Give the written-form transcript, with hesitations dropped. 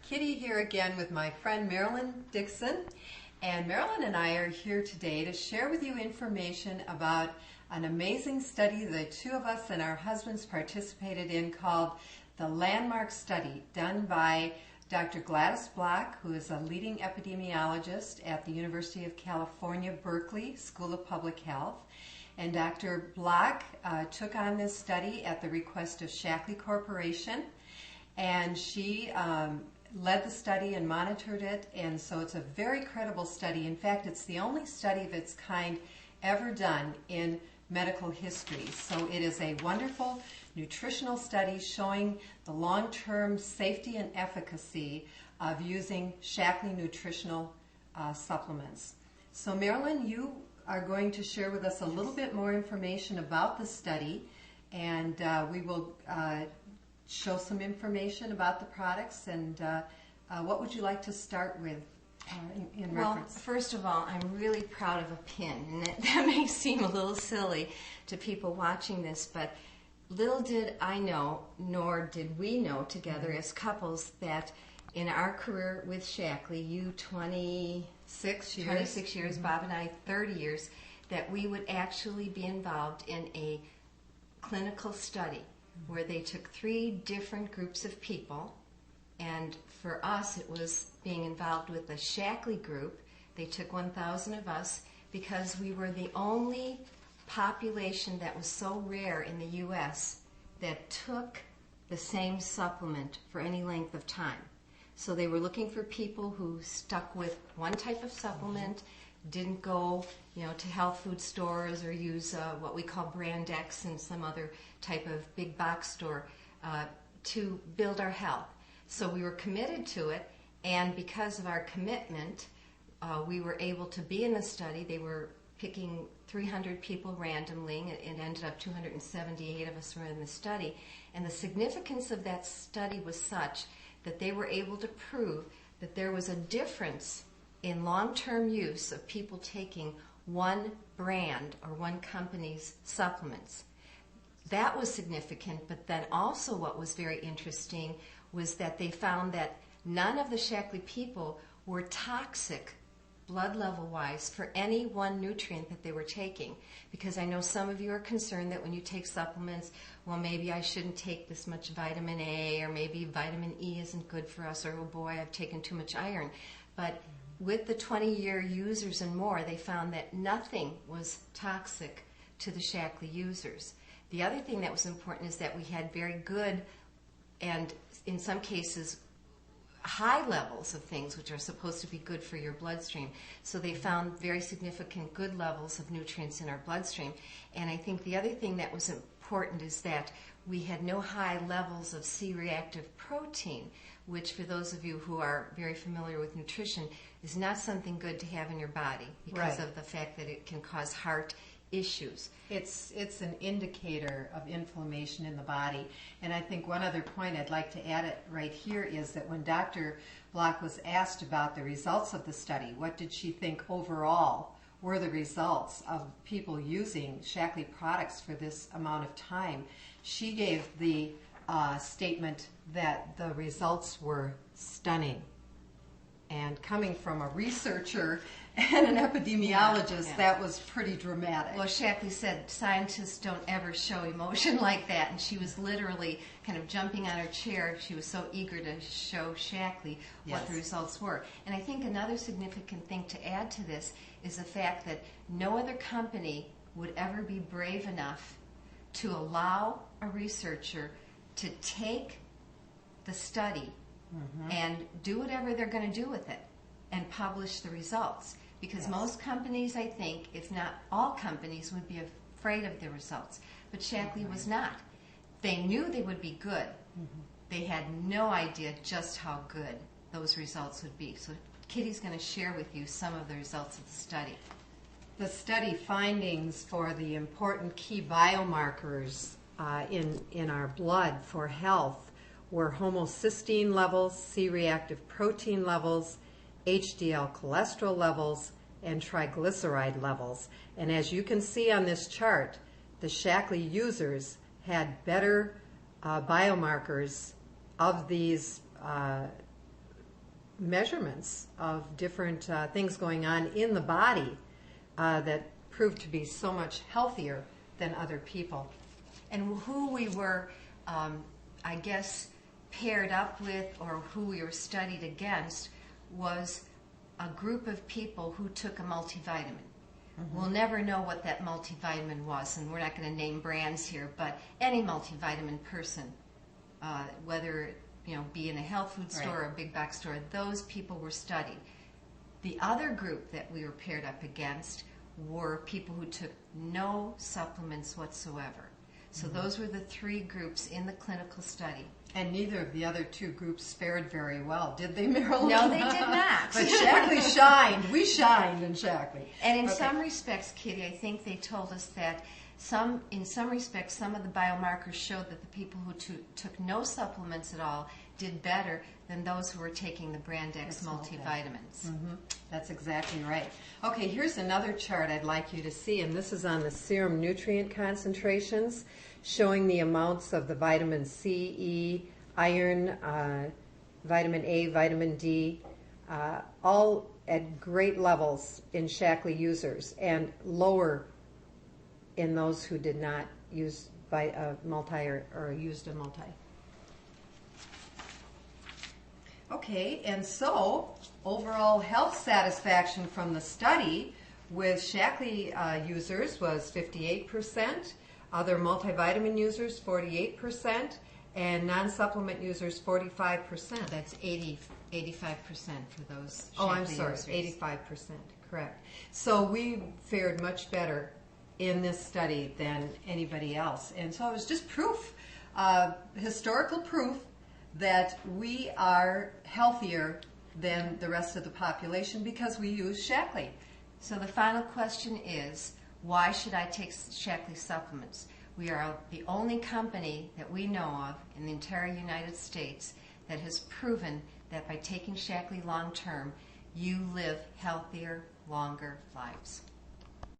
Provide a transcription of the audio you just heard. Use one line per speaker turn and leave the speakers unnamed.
Kitty here again with my friend Marilyn Dixon. And Marilyn and I are here today to share with you information about an amazing study the two of us and our husbands participated in called the Landmark Study, done by Dr. Gladys Block, who is a leading epidemiologist at the University of California, Berkeley School of Public Health. And Dr. Block took on this study at the request of Shaklee Corporation, and she led the study and monitored it, and so it's a very credible study. In fact, it's the only study of its kind ever done in medical history. So it is a wonderful nutritional study showing the long-term safety and efficacy of using Shaklee nutritional supplements. So Marilyn, you are going to share with us a little bit more information about the study, and we will show some information about the products. And what would you like to start with in reference?
Well, first of all, I'm really proud of a pin, and that may seem a little silly to people watching this, but little did I know, nor did we know together as couples, that in our career with Shaklee, you 26 years, Bob and I 30 years, that we would actually be involved in a clinical study where they took 3 different groups of people, and for us it was being involved with the Shaklee group. They took 1,000 of us because we were the only population that was so rare in the U.S. that took the same supplement for any length of time. So they were looking for people who stuck with one type of supplement, didn't go, to health food stores or use what we call Brand X and some other type of big box store to build our health. So we were committed to it, and because of our commitment, we were able to be in the study. They were picking 300 people randomly, and it ended up 278 of us were in the study. And the significance of that study was such that they were able to prove that there was a difference in long-term use of people taking one brand or one company's supplements. That was significant, but then also what was very interesting was that they found that none of the Shaklee people were toxic blood level-wise for any one nutrient that they were taking. Because I know some of you are concerned that when you take supplements, well, maybe I shouldn't take this much vitamin A, or maybe vitamin E isn't good for us, or oh boy, I've taken too much iron. But with the 20-year users and more, they found that nothing was toxic to the Shaklee users. The other thing that was important is that we had very good, and in some cases, high levels of things which are supposed to be good for your bloodstream. So they found very significant good levels of nutrients in our bloodstream. And I think the other thing that was important is that we had no high levels of C-reactive protein, which for those of you who are very familiar with nutrition is not something good to have in your body because of the fact that it can cause heart issues.
It's an indicator of inflammation in the body. And I think one other point I'd like to add it right here is that when Dr. Block was asked about the results of the study, what did she think overall were the results of people using Shaklee products for this amount of time, she gave the statement that the results were stunning. And coming from a researcher and an epidemiologist, that was pretty dramatic.
Well, Shaklee said scientists don't ever show emotion like that, and she was literally kind of jumping on her chair. She was so eager to show Shaklee what the results were. And I think another significant thing to add to this is the fact that no other company would ever be brave enough to allow a researcher to take the study and do whatever they're going to do with it and publish the results. Because most companies, I think, if not all companies, would be afraid of the results. But Shaklee was not. They knew they would be good. They had no idea just how good those results would be. So Kitty's going to share with you some of the results of the study.
The study findings for the important key biomarkers in our blood for health were homocysteine levels, C-reactive protein levels, HDL cholesterol levels, and triglyceride levels. And as you can see on this chart, the Shaklee users had better biomarkers of these measurements of different things going on in the body that proved to be so much healthier than other people.
And who we were, I guess, paired up with, or who we were studied against, was a group of people who took a multivitamin. We'll never know what that multivitamin was, and we're not going to name brands here, but any multivitamin person, whether be in a health food store or a big box store, those people were studied. The other group that we were paired up against were people who took no supplements whatsoever. So those were the three groups in the clinical study.
And neither of the other two groups fared very well, did they, Marilyn?
No, they did not.
But Shaklee shined. We shined in Shaklee.
And in some respects, Kitty, I think they told us that in some respects, some of the biomarkers showed that the people who took no supplements at all did better than those who were taking the Brand X multivitamins.
That's exactly right. Okay, here's another chart I'd like you to see, and this is on the serum nutrient concentrations, showing the amounts of the vitamin C, E, iron, vitamin A, vitamin D, all at great levels in Shaklee users, and lower in those who did not use multi or used a multi. Okay, and so overall health satisfaction from the study with Shaklee users was 58%, other multivitamin users 48%, and non-supplement users 45%.
That's 85% for those Shaklee
Oh, I'm sorry,
users.
85%, correct. So we fared much better in this study than anybody else. And so it was just proof, historical proof, that we are healthier than the rest of the population because we use Shaklee.
So the final question is, why should I take Shaklee supplements? We are the only company that we know of in the entire United States that has proven that by taking Shaklee long term, you live healthier, longer lives.